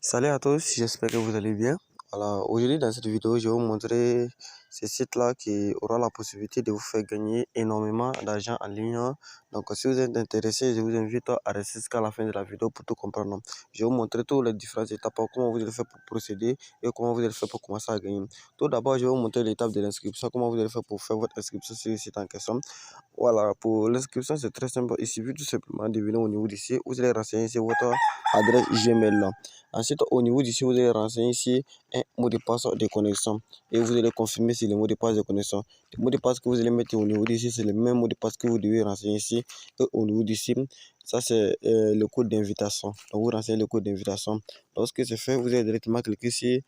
Salut à tous, j'espère que vous allez bien. Alors, aujourd'hui, dans cette vidéo, je vais vous montrer ce site-là qui aura la possibilité de vous faire gagner énormément d'argent en ligne. Donc, si vous êtes intéressé, je vous invite à rester jusqu'à la fin de la vidéo pour tout comprendre. Je vais vous montrer toutes les différentes étapes, comment vous allez faire pour procéder et comment vous allez faire pour commencer à gagner. Tout d'abord, je vais vous montrer l'étape de l'inscription, comment vous allez faire pour faire votre inscription sur le site en question. Voilà, pour l'inscription, c'est très simple. Il suffit tout simplement de venir au niveau d'ici. Vous allez renseigner sur votre adresse Gmail là. Ensuite, au niveau d'ici, vous allez renseigner ici un mot de passe de connexion et vous allez confirmer sur le mot de passe de connexion. Le mot de passe que vous allez mettre au niveau d'ici, c'est le même mot de passe que vous devez renseigner ici. Et au niveau d'ici, ça c'est le code d'invitation. Donc, vous renseignez le code d'invitation. Lorsque c'est fait, vous allez directement cliquer sur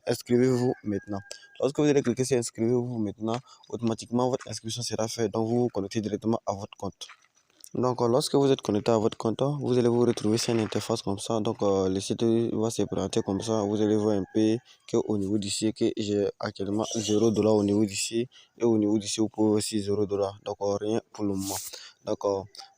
inscrivez-vous maintenant. Lorsque vous allez cliquer sur inscrivez-vous maintenant, automatiquement votre inscription sera faite. Donc, vous vous connectez directement à votre compte. Donc, lorsque vous êtes connecté à votre compte, vous allez vous retrouver sur une interface comme ça. Donc, le site va se présenter comme ça. Vous allez voir un peu qu'au niveau d'ici, que j'ai actuellement 0$ au niveau d'ici. Et au niveau d'ici, vous pouvez aussi 0$. Donc, rien pour le moment. Donc,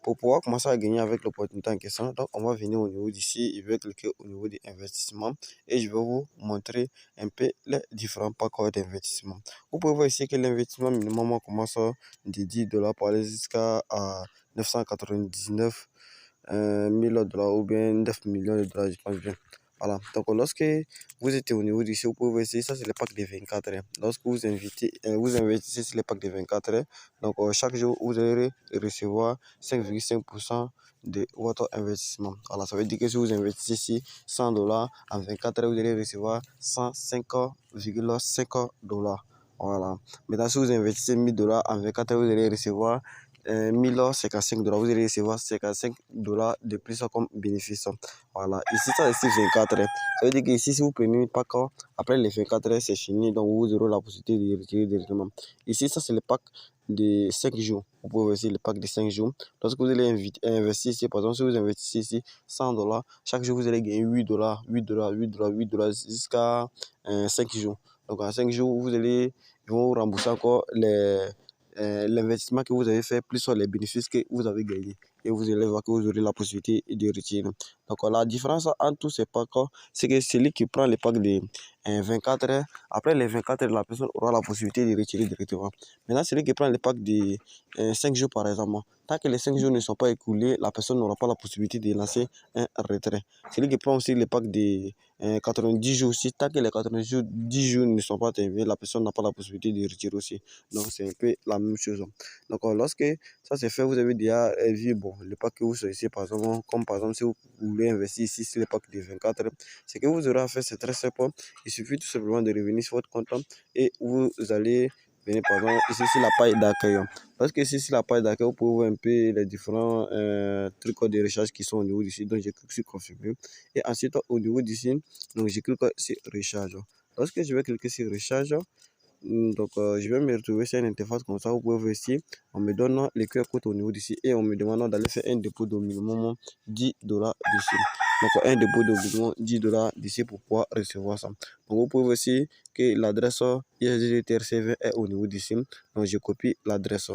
pour pouvoir commencer à gagner avec l'opportunité en question, donc, on va venir au niveau d'ici. Je vais cliquer au niveau des investissements. Et je vais vous montrer un peu les différents packs d'investissement. Vous pouvez voir ici que l'investissement minimum commence de $10 pour aller jusqu'à 999 $1000 ou bien 9 millions de dollars, je pense bien. Voilà. Donc, lorsque vous êtes au niveau d'ici, vous pouvez essayer ça, c'est le pack de 24 heures. Lorsque vous vous investissez sur le pack de 24 heures, donc chaque jour, vous allez recevoir 5,5% de votre investissement. Voilà, ça veut dire que si vous investissez ici $100 en 24 heures, vous allez recevoir 105,5$. Voilà. Maintenant, si vous investissez $1000 en 24 heures, vous allez recevoir $1055. Vous allez recevoir $55 de plus comme bénéfice. Voilà. Ici, ça, ici, 24 heures. Ça veut dire que ici, si vous prenez pas quand après les 24 heures, c'est fini. Donc, vous aurez la possibilité de retirer directement. Ici, ça, c'est le pack de 5 jours. Vous pouvez voir ici le pack de 5 jours. Lorsque vous allez investir ici, par exemple, si vous investissez ici $100, chaque jour, vous allez gagner $8, $8, $8, $8 jusqu'à 5 jours. Donc, en 5 jours, ils vont vous rembourser encore l'investissement que vous avez fait, plus sur les bénéfices que vous avez gagnés. Et vous allez voir que vous aurez la possibilité de retirer. Donc, la différence entre tous ces packs, c'est que celui qui prend le pack de 24 heures, après les 24 heures, la personne aura la possibilité de retirer directement. Maintenant, celui qui prend le pack de 5 jours, par exemple, tant que les 5 jours ne sont pas écoulés, la personne n'aura pas la possibilité de lancer un retrait. Celui qui prend aussi le pack de 90 jours aussi, tant que les 90 jours ne sont pas terminés, la personne n'a pas la possibilité de retirer aussi. Donc, c'est un peu la même chose. Donc, lorsque ça c'est fait, vous avez déjà vu bon, le pack que vous choisissez, par exemple, comme par exemple, si vous voulez investir ici sur le pack de 24 heures, ce que vous aurez à faire, c'est très simple. Il suffit tout simplement de revenir sur votre compte et vous allez venir, par exemple, ici sur la page d'accueil. Parce que ici, sur la page d'accueil, vous pouvez voir un peu les différents trucs de recherche qui sont au niveau d'ici. Donc, je clique sur confirmer. Et ensuite, au niveau d'ici, donc, je clique sur recharge. Lorsque je vais cliquer sur recharge, donc, je vais me retrouver sur une interface comme ça. Vous pouvez voir ici, on me donne le QR code au niveau d'ici et on me demande d'aller faire un dépôt de minimum $10 d'ici. Donc, un dépôt de minimum $10 d'ici pour pouvoir recevoir ça. Donc, vous pouvez voir ici que l'adresse ISD TRC20 est au niveau d'ici. Donc, je copie l'adresse.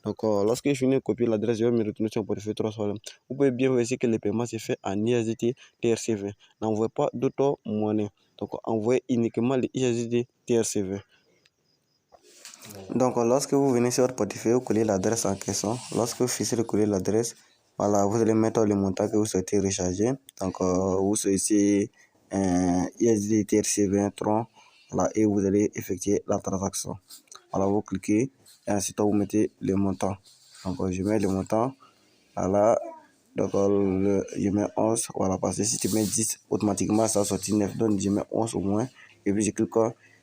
Donc, lorsque je finis de copier l'adresse, je vais me retourner sur mon portefeuille 3 fois. Vous pouvez bien voir ici que le paiement s'est fait en ISDT TRC20. N'envoyez pas d'autres monnaies. Donc, envoyez uniquement les ISDT TRC20. Donc, lorsque vous venez sur votre portefeuille, vous collez l'adresse en question. Lorsque vous finissez de coller l'adresse, voilà, vous allez mettre le montant que vous souhaitez recharger. Donc, vous choisissez ISD TRC20 Tron, voilà, et vous allez effectuer la transaction. Voilà, vous cliquez et ensuite vous mettez le montant. Donc, je mets le montant. Voilà, donc je mets 11. Voilà, parce que si tu mets 10, automatiquement ça sortit 9. Donc, je mets 11 au moins. Et puis, je clique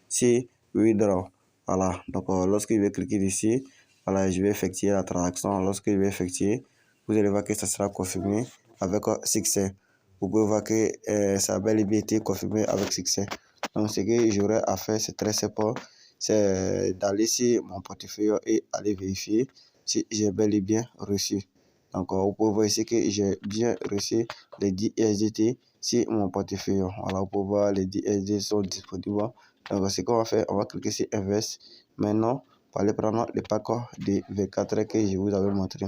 sur Withdraw. Voilà, donc lorsque je vais cliquer ici, voilà, je vais effectuer la transaction. Lorsque je vais effectuer, vous allez voir que ça sera confirmé avec succès. Vous pouvez voir que ça a bel et bien été confirmé avec succès. Donc, ce que j'aurai à faire, c'est très simple. C'est d'aller sur mon portefeuille et aller vérifier si j'ai bel et bien reçu. Donc, vous pouvez voir ici que j'ai bien reçu les 10 SDT sur mon portefeuille. Voilà, vous pouvez voir les 10 SDT sont disponibles. Donc, ce qu'on va faire, on va cliquer sur Invest. Maintenant, pour aller prendre le pack de 24 heures que je vous avais montré.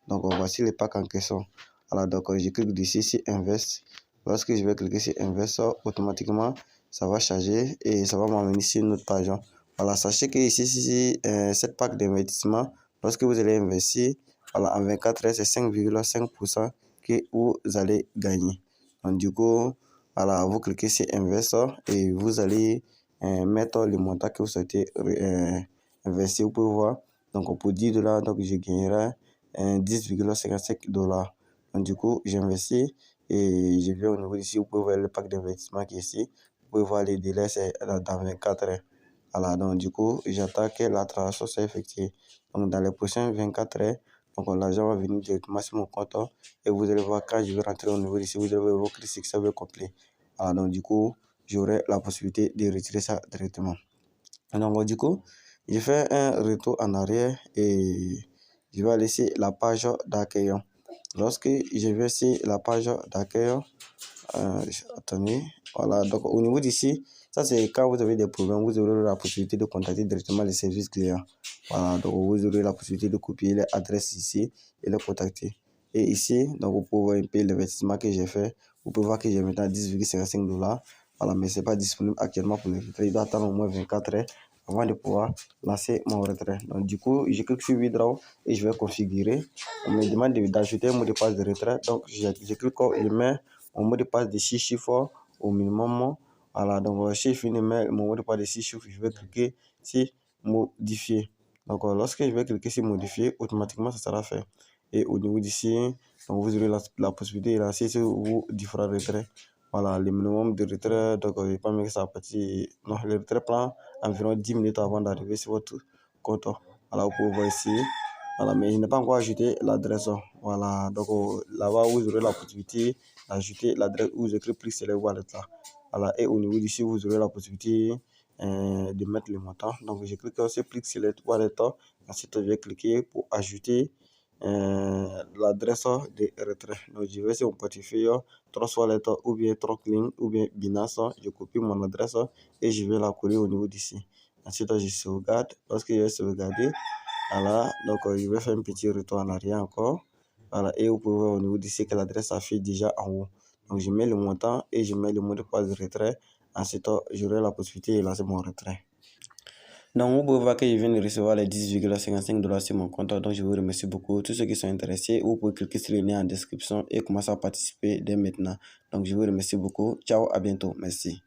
Donc, voici le pack en question. Voilà, donc je clique ici sur Invest. Lorsque je vais cliquer sur Invest, automatiquement, ça va charger et ça va m'amener sur une autre page. Voilà, sachez que ici, cette pack d'investissement, lorsque vous allez investir, voilà, en 24 heures, c'est 5,5% que vous allez gagner. Donc, du coup, voilà, vous cliquez sur Invest et vous allez mettre le montant que vous souhaitez investir. Vous pouvez voir, donc pour 10 $, donc je gagnerai 10,55 $. Donc, du coup, j'investis et je viens au niveau d'ici. Vous pouvez voir le pack d'investissement qui est ici. Vous pouvez voir les délais, c'est dans 24 heures. Voilà, donc du coup, j'attends que la transaction soit effectuée. Donc, dans les prochaines 24 heures, donc l'argent va venir directement sur mon compte et vous allez voir quand je vais rentrer au niveau d'ici, vous allez voir vos clics ça va complet. Voilà, donc du coup, j'aurai la possibilité de retirer ça directement. Donc, du coup, je fais un retour en arrière et je vais aller sur la page d'accueil. Lorsque je vais sur la page d'accueil, attendez, voilà, donc au niveau d'ici, ça c'est quand vous avez des problèmes, vous aurez la possibilité de contacter directement les services clients. Voilà, donc vous aurez la possibilité de copier les adresses ici et les contacter. Et ici, donc vous pouvez voir un peu l'investissement que j'ai fait. Vous pouvez voir que j'ai maintenant 10,55 $. Voilà, mais ce n'est pas disponible actuellement pour le retrait. Il doit attendre au moins 24 heures avant de pouvoir lancer mon retrait. Donc du coup, je clique sur Withdraw et je vais configurer. On me demande d'ajouter un mot de passe de retrait. Donc je clique, je mets mon mot de passe de 6 chiffres au minimum. Voilà, donc si je finis de mettre mon mot de passe de 6 chiffres, je vais cliquer sur modifier. Donc lorsque je vais cliquer sur modifier, automatiquement ça sera fait. Et au niveau d'ici, donc vous aurez la possibilité de lancer sur vos différents retraits. Voilà, le minimum de retrait, donc je ne vais pas mettre ça à partir. Non, le retrait prend environ 10 minutes avant d'arriver sur votre compte. Voilà, vous pouvez voir ici. Voilà, mais je n'ai pas encore ajouté l'adresse. Voilà, donc là-bas, vous aurez la possibilité d'ajouter l'adresse où vous écrivez plus Select Wallet là. Voilà, et au niveau d'ici, vous aurez la possibilité de mettre le montant. Donc, je clique sur Click Select Wallet. Ensuite, je vais cliquer pour ajouter l'adresse de retrait. Donc, je vais sur mon portefeuille, Trust Wallet ou bien Troclink ou bien Binance. Je copie mon adresse et je vais la coller au niveau d'ici. Ensuite, je sauvegarde. Lorsque je vais sauvegarder, voilà, donc je vais faire un petit retour en arrière encore. Voilà, et vous pouvez voir au niveau d'ici que l'adresse s'affiche déjà en haut. Donc, je mets le montant et je mets le mot de passe de retrait. Ensuite, j'aurai la possibilité de lancer mon retrait. Donc, vous pouvez voir que je viens de recevoir les 10,55 $ sur mon compte. Donc, je vous remercie beaucoup. Tous ceux qui sont intéressés, vous pouvez cliquer sur le lien en description et commencer à participer dès maintenant. Donc, je vous remercie beaucoup. Ciao, à bientôt. Merci.